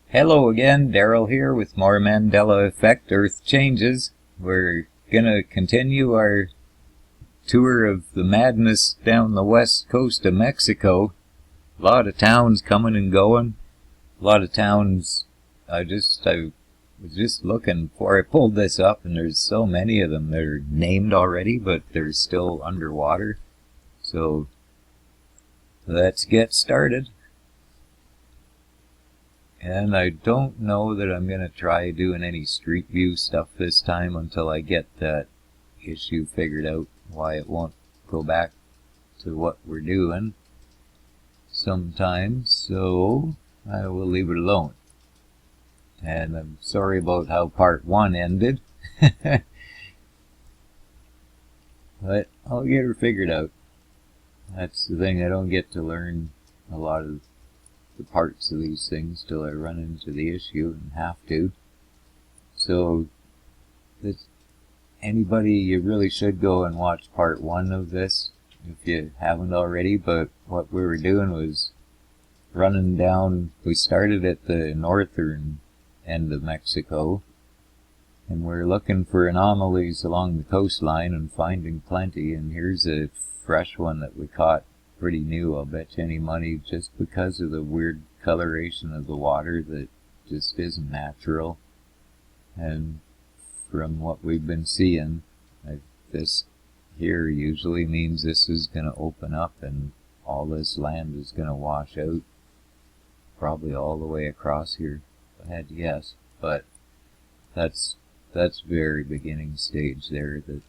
Hello again, Daryl here with more Mandela Effect Earth Changes. We're gonna continue our tour of the madness down the west coast of Mexico. A lot of towns coming and going. A lot of towns I was just looking before I pulled this up, and there's so many of them that are named already, but they're still underwater. So let's get started. And I don't know that I'm going to try doing any street view stuff this time until I get that issue figured out, why it won't go back to what we're doing sometimes, so I will leave it alone. And I'm sorry about how part 1 ended, but I'll get her figured out. That's the thing, I don't get to learn a lot of the parts of these things till I run into the issue and have to. So anybody, you really should go and watch part 1 of this if you haven't already. But what we were doing was running down, we started at the northern end of Mexico, and we're looking for anomalies along the coastline and finding plenty, and here's a fresh one that we caught, pretty new. I'll bet you any money, just because of the weird coloration of the water that just isn't natural. And from what we've been seeing, this here usually means this is going to open up and all this land is going to wash out, probably all the way across here, if I had to guess. But that's very beginning stage there. That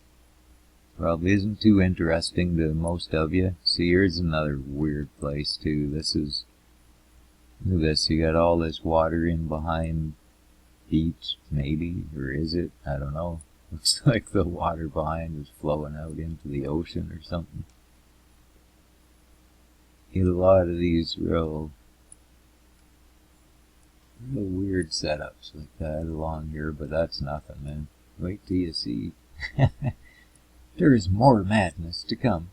probably isn't too interesting to most of you. See, here's another weird place too. Look at this, you got all this water in behind beach, maybe, or is it? I don't know. Looks like the water behind is flowing out into the ocean or something. Get a lot of these real weird setups like that along here, but that's nothing, man. Wait till you see. There is more madness to come.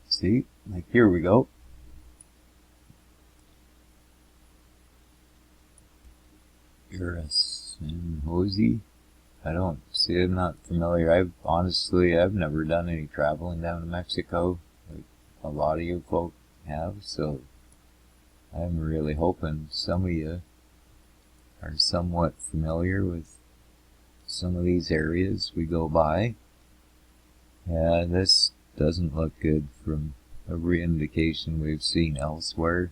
See? Like, here we go. You're a San-Jose? I don't see, I'm not familiar. I've never done any traveling down to Mexico, like a lot of you folk have, so I'm really hoping some of you are somewhat familiar with some of these areas we go by. Yeah, this doesn't look good from every indication we've seen elsewhere.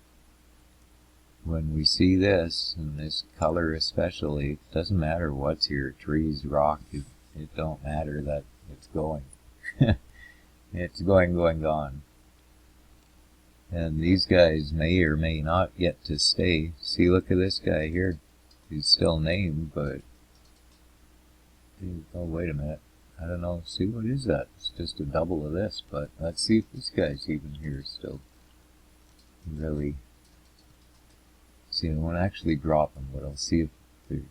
When we see this, and this color especially, it doesn't matter what's here, trees, rock, it don't matter that it's going. It's going, gone. And these guys may or may not get to stay. See, look at this guy here. He's still named, but... Oh, wait a minute. I don't know. See, what is that? It's just a double of this, but let's see if this guy's even here still. Really. See, I won't actually drop him, but I'll see if there...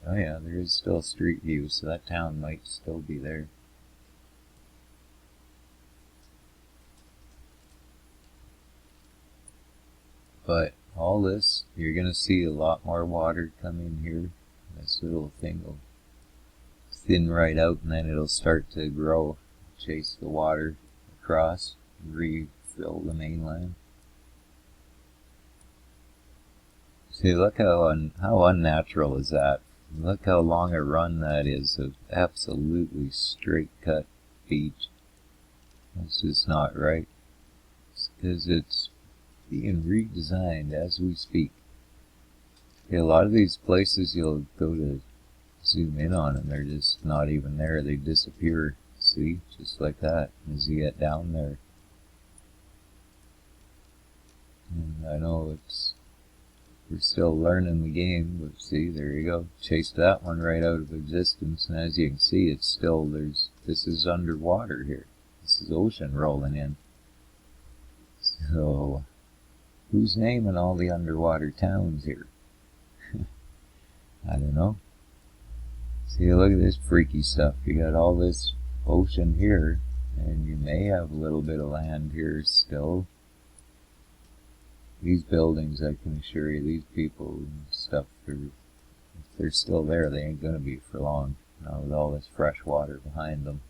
Oh yeah, there is still a street view, so that town might still be there. But all this, you're going to see a lot more water come in here. This little thing will thin right out, and then it'll start to grow, chase the water across, refill the mainland. See, look how unnatural is that. Look how long a run that is of absolutely straight cut beach. That's just not right. It's because it's being redesigned as we speak. Yeah, a lot of these places you'll go to zoom in on and they're just not even there. They disappear. See, just like that as you get down there. And I know we're still learning the game, but see, there you go. Chased that one right out of existence, and as you can see, it's still, this is underwater here. This is ocean rolling in. So, who's naming all the underwater towns here? I don't know. See, look at this freaky stuff. You got all this ocean here, and you may have a little bit of land here still. these buildings, I can assure you, these people and stuff, if they're still there, they ain't gonna be for long. Now with all this fresh water behind them.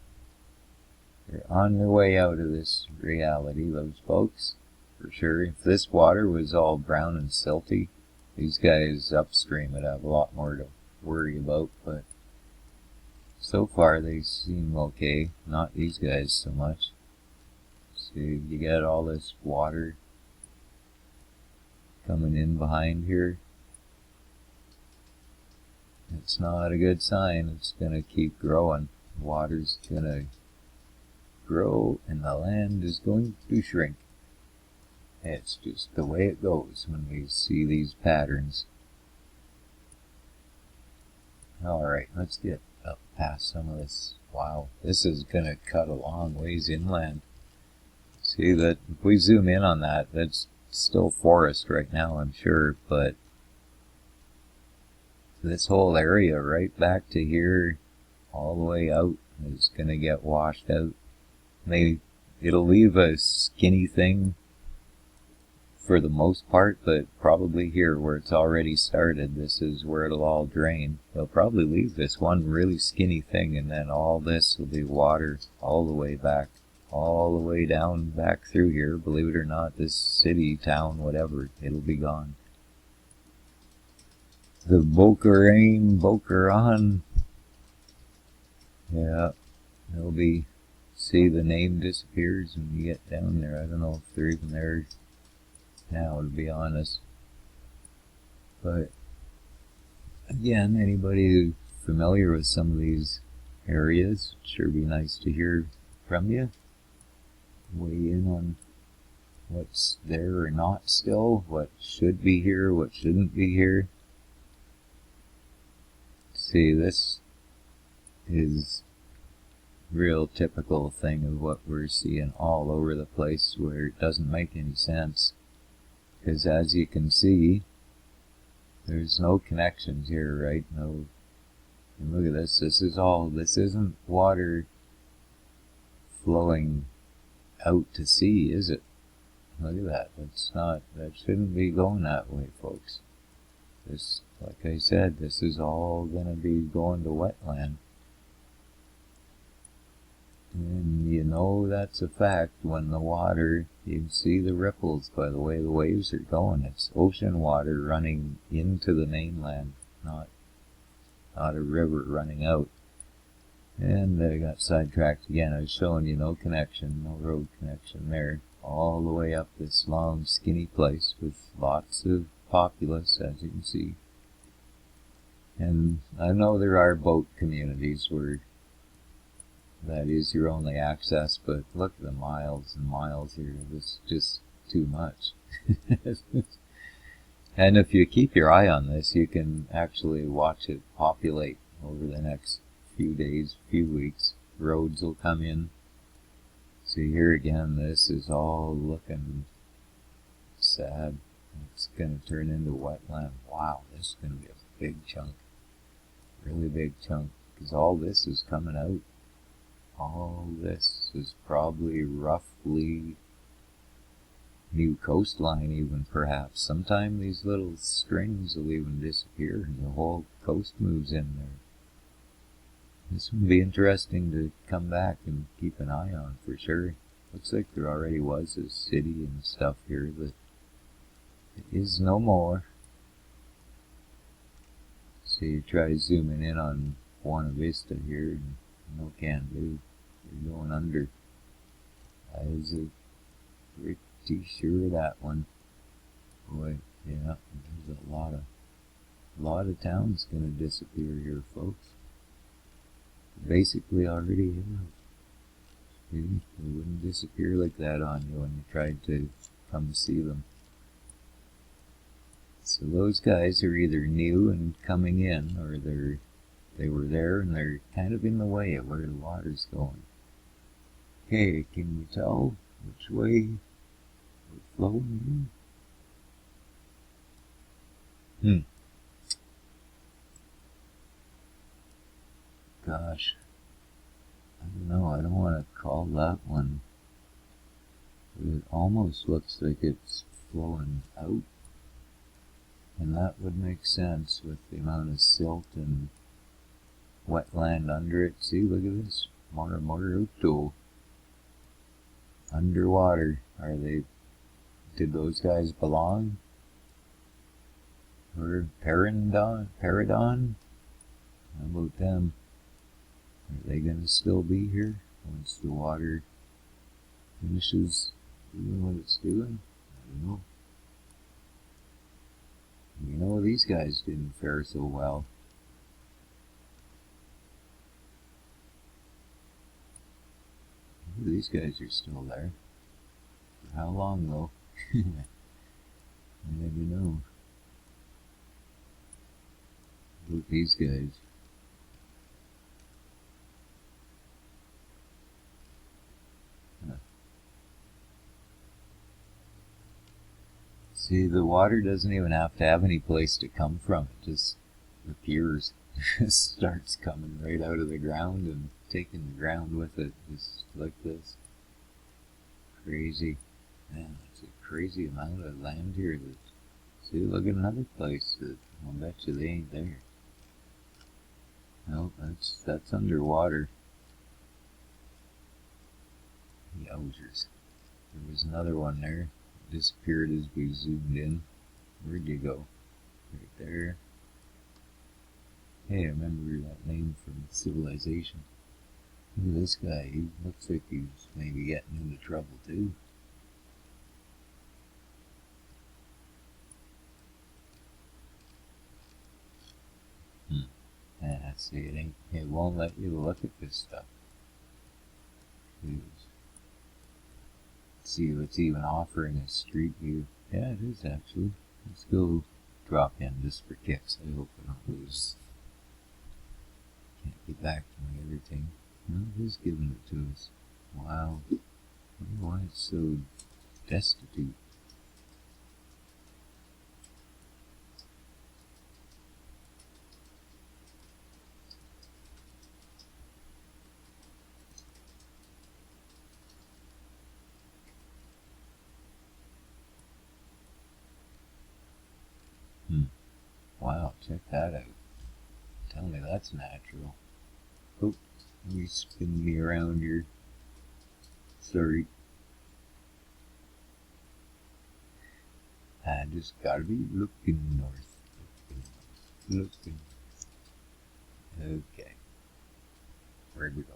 They're on their way out of this reality, those folks, for sure. If this water was all brown and silty, these guys upstream would have a lot more to worry about, but so far they seem okay. Not these guys so much. See, you got all this water coming in behind here. It's not a good sign. It's gonna keep growing. Water's gonna grow and the land is going to shrink. It's just the way it goes when we see these patterns. Alright, let's get up past some of this. Wow, this is gonna cut a long ways inland. See that if we zoom in on that, that's still forest right now, I'm sure, but this whole area right back to here all the way out is gonna get washed out. It'll leave a skinny thing for the most part, but probably here where it's already started, this is where it'll all drain. They'll probably leave this one really skinny thing, and then all this will be water all the way back, all the way down back through here. Believe it or not, this city, town, whatever, it'll be gone. The Bokeran, yeah, it'll be. See, the name disappears when you get down there. I don't know if they're even there now, to be honest. But again, anybody who's familiar with some of these areas, it'd sure be nice to hear from you. Weigh in on what's there or not still, what should be here, what shouldn't be here. See, this is real typical thing of what we're seeing all over the place, where it doesn't make any sense, because as you can see, there's no connections here, right? No. And look at this. This isn't water flowing out to sea, is it? Look at that. That shouldn't be going that way, folks. This, like I said, this is all gonna be going to wetland. And you know that's a fact when the water, you can see the ripples by the way the waves are going. It's ocean water running into the mainland, not a river running out. And I got sidetracked again. I was showing you no connection, no road connection there. All the way up this long skinny place with lots of populace, as you can see. And I know there are boat communities where that is your only access, but look at the miles and miles here. This is just too much. And if you keep your eye on this, you can actually watch it populate over the next few days, few weeks. Roads will come in. See here again, this is all looking sad. It's going to turn into wetland. Wow, this is going to be a big chunk. Really big chunk, because all this is coming out. All this is probably roughly new coastline even, perhaps. Sometime these little strings will even disappear and the whole coast moves in there. This would be interesting to come back and keep an eye on for sure. Looks like there already was a city and stuff here, but it is no more. So you try zooming in on Buena Vista here, and no can do. You're going under. I was pretty sure of that one. Boy, yeah, there's a lot of towns gonna disappear here, folks. Basically already have. See, they wouldn't disappear like that on you when you tried to come see them. So those guys are either new and coming in, or they were there and they're kind of in the way of where the water's going. Okay, can you tell which way we're flowing in? Gosh, I don't know, I don't want to call that one. It almost looks like it's flowing out. And that would make sense with the amount of silt and wetland under it. See, look at this. More and more outdoor. Underwater. Are they... Did those guys belong? Or Paradon? How about them? Are they gonna still be here once the water finishes doing what it's doing? I don't know. You know, these guys didn't fare so well. These guys are still there. For how long, though? I never know. Look at these guys. Huh. See, the water doesn't even have to have any place to come from. It just appears. It starts coming right out of the ground and taking the ground with it, just like this. Crazy. Man, it's a crazy amount of land here. See, look at another place that I'll bet you they ain't there. No, that's underwater. Yowzers. There was another one there. It disappeared as we zoomed in. Where'd you go? Right there. Hey, I remember that name from Civilization. Look at this guy. He looks like he's maybe getting into trouble too. Yeah, see, it won't let you look at this stuff. Let's see what's even offering a street view. Yeah, it is actually. Let's go drop in just for kicks. I hope I don't lose. Can't get back to my other thing. No, it is giving it to us. Wow. I wonder why it's so destitute. Wow, check that out. Tell me that's natural. Oh, you spin me around here. Sorry. I just gotta be looking north. Looking. Okay. Where'd we go?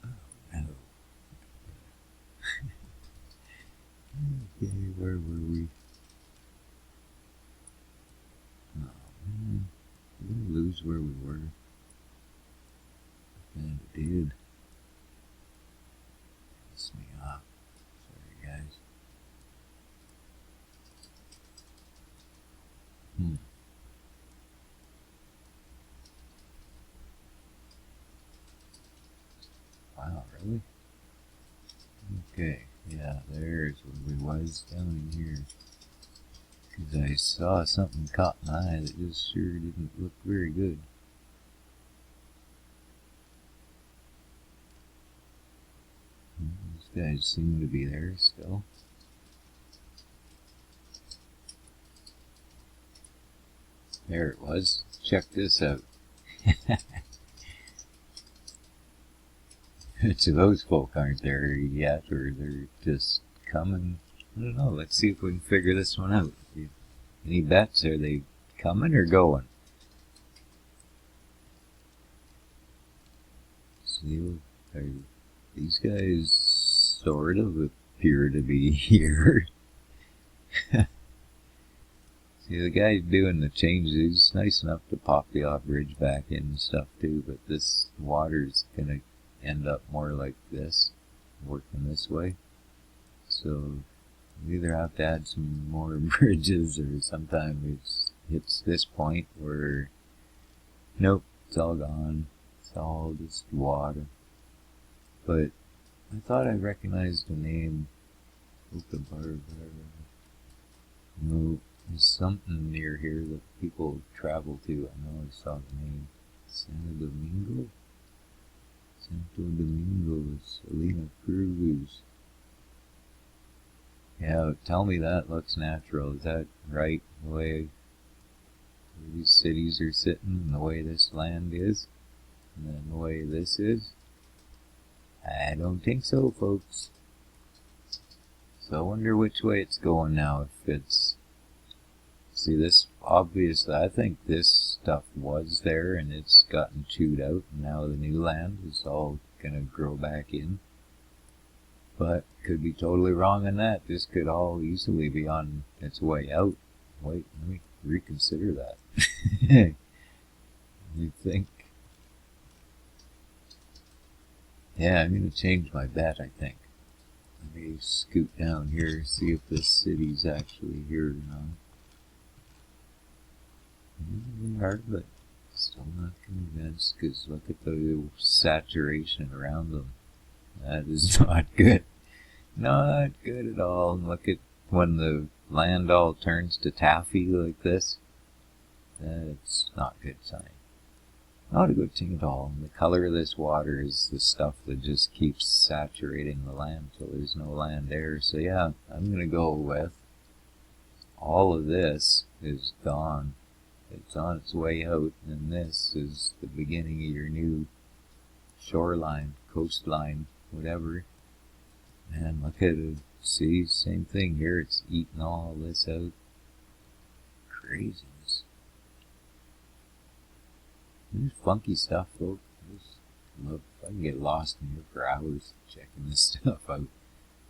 Oh, no. Okay, where were we? Oh, man. Did we lose where we were? Kinda did. Piss me off. Sorry, guys. Wow, really? Okay, yeah, there's where we was down in here. Because I saw something caught my eye that just sure didn't look very good. These guys seem to be there still. There it was. Check this out. So those folk aren't there yet, or they're just coming. I don't know. Let's see if we can figure this one out. Any bets? Are they coming or going? See, these guys sort of appear to be here. See, the guy doing the changes, he's nice enough to pop the off-bridge back in and stuff too, but this water's gonna end up more like this, working this way. So we either have to add some more bridges, or sometimes it hits this point where nope, it's all gone. It's all just water. But I thought I recognized the name. No, there's something near here that people travel to. I know I saw the name. Santo Domingo? Santo Domingo, Salina Cruz. Yeah, tell me that looks natural. Is that right? The way these cities are sitting, and the way this land is, and then the way this is? I don't think so, folks. So I wonder which way it's going now. If it's... See, this, obviously, I think this stuff was there and it's gotten chewed out, and now the new land is all gonna grow back in. But could be totally wrong on that. This could all easily be on its way out. Wait, let me reconsider that. You think? Yeah, I'm gonna change my bet, I think. Let me scoot down here, see if this city's actually here or not. They are, but still not convinced, because look at the saturation around them. That is not good. Not good at all. And look at when the land all turns to taffy like this. That's not a good sign. Not a good thing at all. And the color of this water is the stuff that just keeps saturating the land till there's no land there. So yeah, I'm going to go with all of this is gone. It's on its way out, and this is the beginning of your new shoreline, coastline, whatever. And look at it. See, same thing here. It's eating all this out. Craziness. This funky stuff, folks. I can get lost in here for hours checking this stuff out.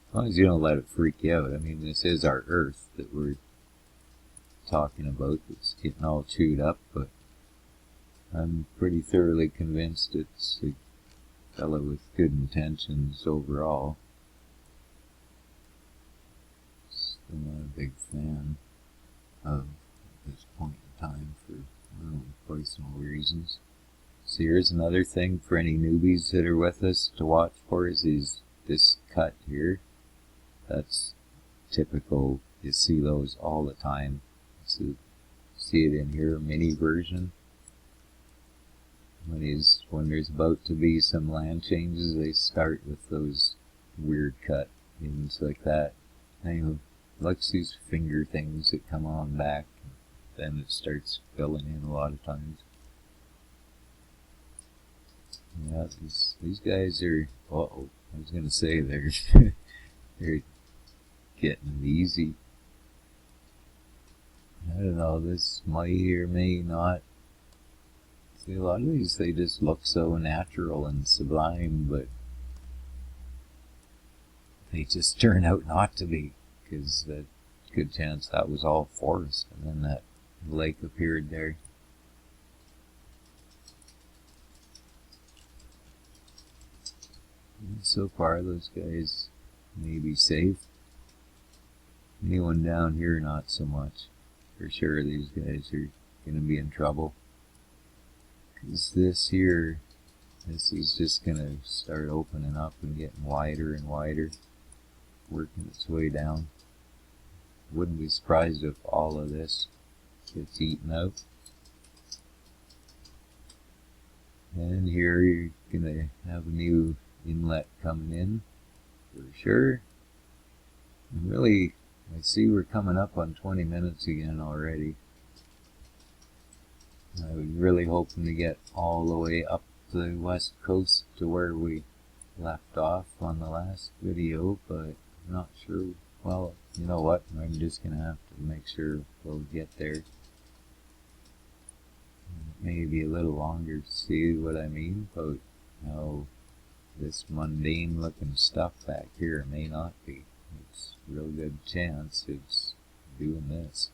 As long as you don't let it freak you out. I mean, this is our Earth that we're talking about. It's getting all chewed up, but I'm pretty thoroughly convinced it's a fellow with good intentions overall. Still not a big fan of this point in time for, I don't know, personal reasons. So here's another thing for any newbies that are with us to watch for is this cut here. That's typical. You see those all the time. So see it in here, mini version. When there's about to be some land changes, they start with those weird cut things like that. Anyway, like these finger things that come on back, then it starts filling in a lot of times. Yeah, these guys are, uh-oh, I was gonna say they're getting easy. I don't know, this might or may not. See, a lot of these, they just look so natural and sublime, but they just turn out not to be, because there's a good chance that was all forest, and then that lake appeared there. And so far, those guys may be safe. Anyone down here, not so much. For sure, these guys are going to be in trouble. Because this here, this is just going to start opening up and getting wider and wider, working its way down. Wouldn't be surprised if all of this gets eaten out. And here you're going to have a new inlet coming in, for sure. And really, I see we're coming up on 20 minutes again already. I was really hoping to get all the way up the west coast to where we left off on the last video, but I'm not sure. Well, you know what, I'm just going to have to make sure we'll get there. It may be a little longer to see what I mean, but how this mundane looking stuff back here may not be. It's a real good chance it's doing this.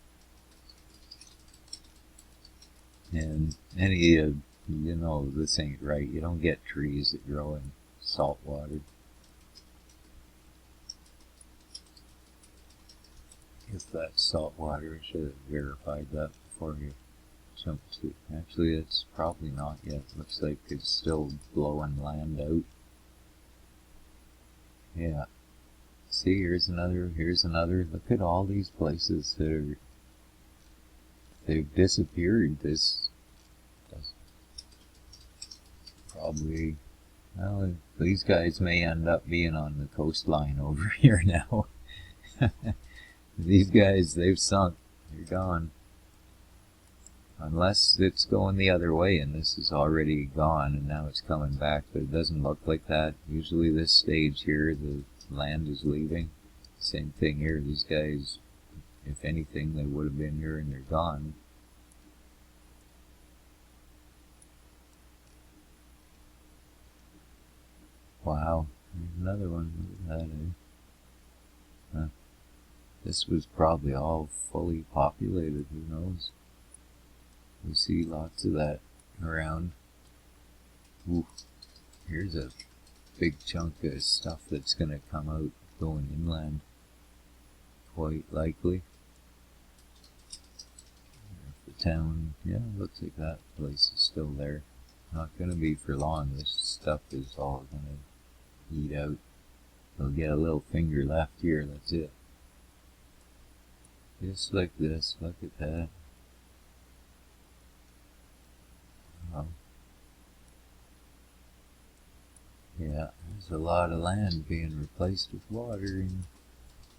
And any of, you know, this ain't right. You don't get trees that grow in salt water. If that's salt water, I should have verified that before you jump to. Actually, it's probably not yet. Looks like it's still blowing land out. Yeah. See, here's another, Look at all these places that are, they've disappeared. This probably, well, these guys may end up being on the coastline over here now. These guys, they've sunk. They're gone. Unless it's going the other way and this is already gone and now it's coming back, but it doesn't look like that. Usually this stage here, the land is leaving. Same thing here. These guys, if anything, they would have been here and they're gone. Wow, there's another one. Look at that, eh? Huh. This was probably all fully populated, who knows? We see lots of that around. Ooh, here's a big chunk of stuff that's going to come out going inland. Quite likely. The town, yeah, looks like that place is still there. Not going to be for long. This stuff is all going to eat out. They'll get a little finger left here, that's it. Just like this, look at that. Wow. Yeah, there's a lot of land being replaced with water in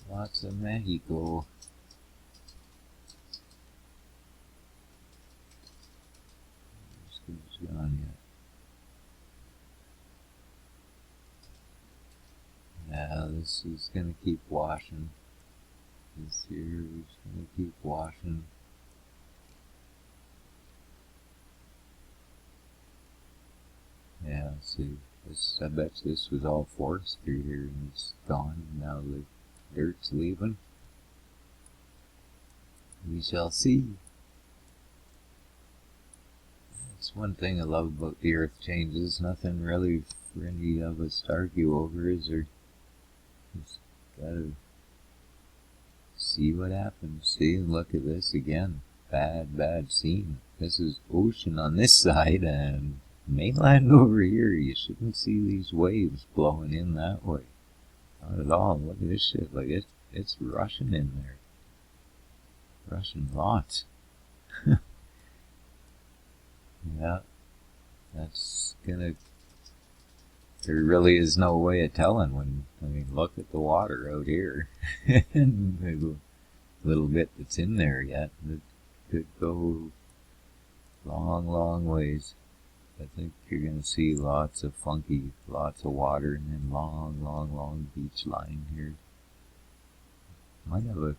lots of Mexico. Who's gone yet? Yeah, this is gonna keep washing. This here is gonna keep washing. Yeah, see, this, I bet this was all forestry here and it's gone. Now the dirt's leaving. We shall see. That's one thing I love about the Earth Changes. Nothing really for any of us to argue over, is there? Just gotta see what happens. See, and look at this again. Bad scene. This is ocean on this side and mainland over here. You shouldn't see these waves blowing in that way. Not at all. Look at this shit. Like it's rushing in there. Rushing lots. Yeah. That's gonna... There really is no way of telling when... I mean, look at the water out here. And the little bit that's in there yet. It could go long ways. I think you're going to see lots of funky, lots of water, and then long beach line here. Might have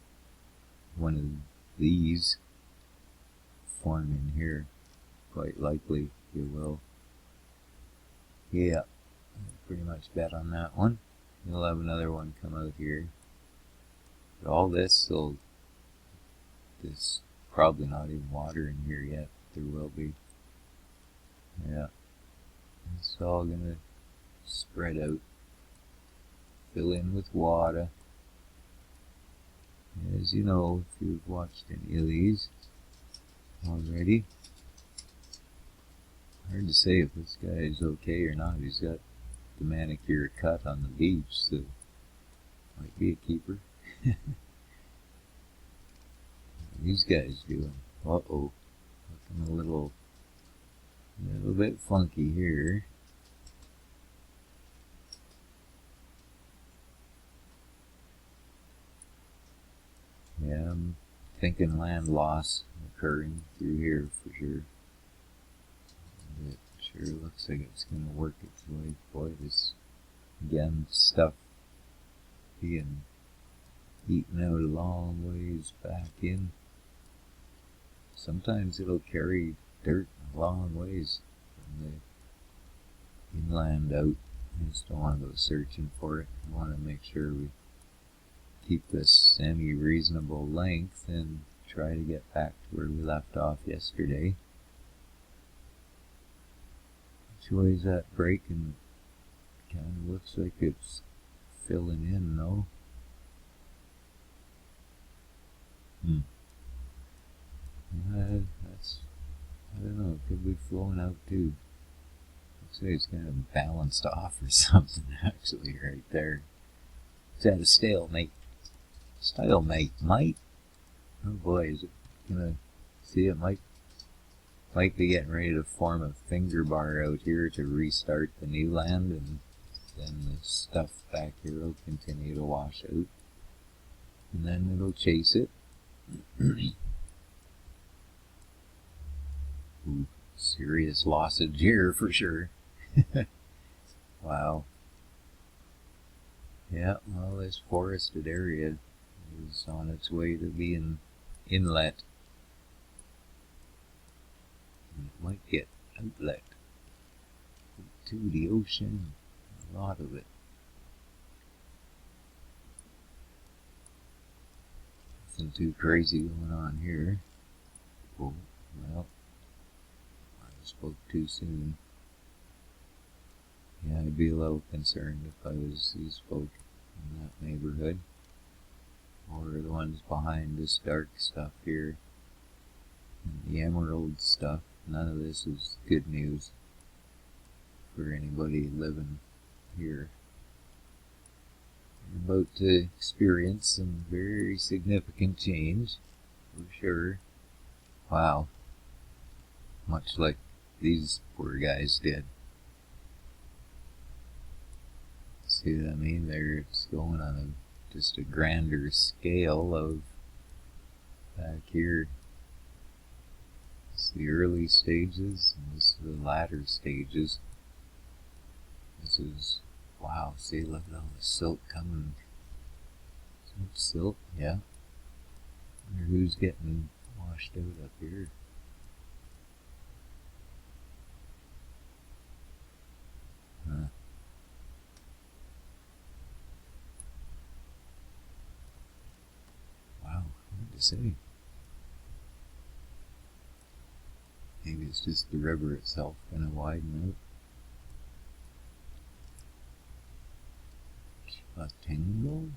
one of these form in here. Quite likely you will. Yeah, pretty much bet on that one. You'll have another one come out here. But all this probably not even water in here yet. There will be. Yeah. It's all gonna spread out. Fill in with water. As you know, if you've watched any of these already. Hard to say if this guy is okay or not. He's got the manicure cut on the beach, so might be a keeper. These guys doing? Uh-oh. Looking a little bit funky here. Yeah, I'm thinking land loss occurring through here for sure. It sure looks like it's going to work its way. Boy, this, again, stuff being eaten out a long ways back in. Sometimes it'll carry dirt a long ways from the inland out. I just don't want to go searching for it. I want to make sure we keep this semi-reasonable length and try to get back to where we left off yesterday. Which way is that breaking? Kind of looks like it's filling in, no? That's, I don't know, it could be flowing out too. Looks like it's kind of balanced off or something, actually, right there. It's at a stalemate. Might? Oh boy, is it gonna... See, it might be getting ready to form a finger bar out here to restart the new land, and then the stuff back here will continue to wash out. and then it'll chase it. Ooh, serious lossage here for sure. Wow. Yeah, well, this forested area is on its way to being inlet. And it might get outlet to the ocean. A lot of it. Nothing too crazy going on here. Oh, well, I spoke too soon. Yeah, I'd be a little concerned if I was these folk in that neighborhood. Or the ones behind this dark stuff here. And the emerald stuff. None of this is good news for anybody living here. You're about to experience some very significant change, for sure. Wow. Much like these poor guys did. See what I mean? There, it's going on just a grander scale of back here. It's the early stages, and this is the latter stages. This is, wow, see, look at all the silt coming. So much silt, yeah. I wonder who's getting washed out up here. Huh. Wow, hard to say. Maybe it's just the river itself gonna widen out. Chatengo?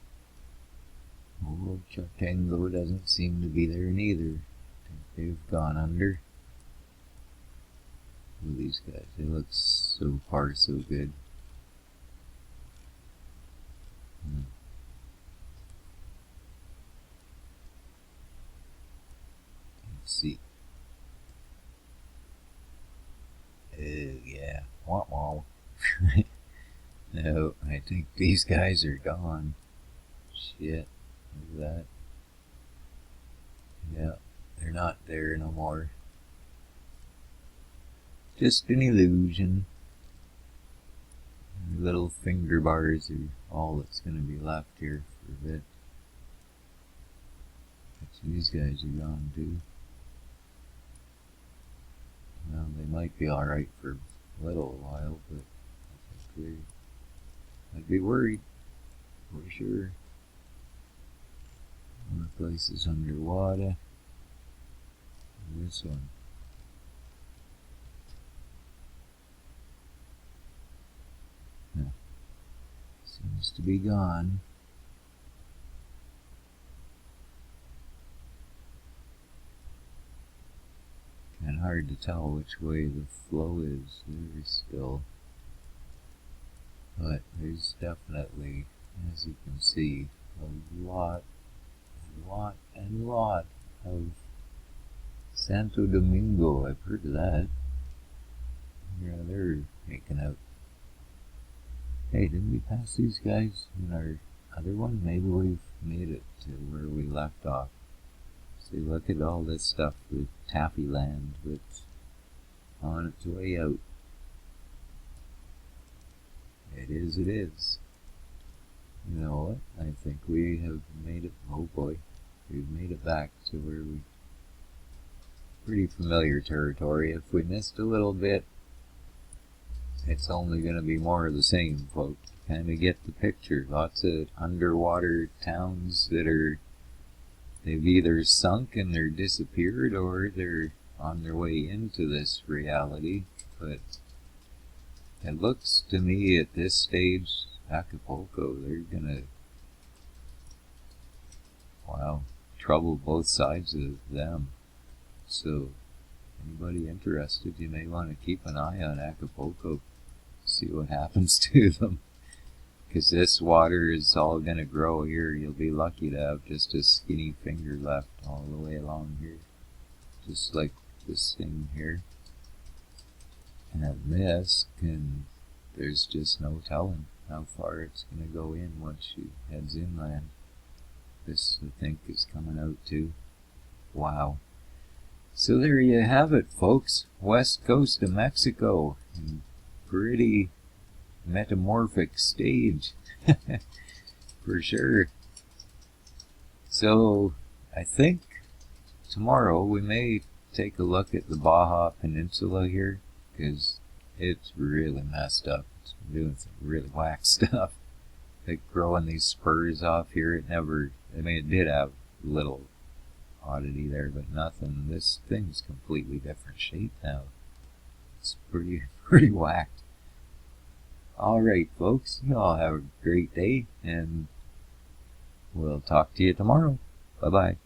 Oh, Chatengo doesn't seem to be there neither. I think they've gone under. Look at these guys, they look so far so good. Let's see. Oh, yeah. Wah wah. No, I think these guys are gone. Shit. Look at that. Yeah, they're not there no more. Just an illusion. The little finger bars are all that's going to be left here for a bit. But these guys are gone too. Well, they might be alright for a little while, but I think I'd be worried, for sure. More places underwater. And this one. Yeah. Seems to be gone. And hard to tell which way the flow is there still. But there's definitely, as you can see, a lot of Santo Domingo. I've heard of that. Yeah, they're making out. Hey, didn't we pass these guys in our other one? Maybe we've made it to where we left off. See, look at all this stuff, the taffy land that's on its way out. It is, it is. You know what? I think we have made it, oh boy, we've made it back to where we, pretty familiar territory. If we missed a little bit, it's only going to be more of the same, folks. Kind of get the picture. Lots of underwater towns that are, they've either sunk and they're disappeared, or they're on their way into this reality. But it looks to me at this stage, Acapulco, they're gonna, wow, trouble both sides of them. So, anybody interested, you may want to keep an eye on Acapulco, see what happens to them. Because this water is all gonna grow here. You'll be lucky to have just a skinny finger left all the way along here. Just like this thing here. And this can, there's just no telling how far it's going to go in once she heads inland. This, I think, is coming out too. Wow. So there you have it, folks. West coast of Mexico. Pretty metamorphic stage. For sure. So I think tomorrow we may take a look at the Baja Peninsula here, because it's really messed up. It's doing some really whack stuff. Like growing these spurs off here, it did have a little oddity there, but nothing. This thing's completely different shape now. It's pretty whacked. Alright, folks, you all have a great day, and we'll talk to you tomorrow. Bye-bye.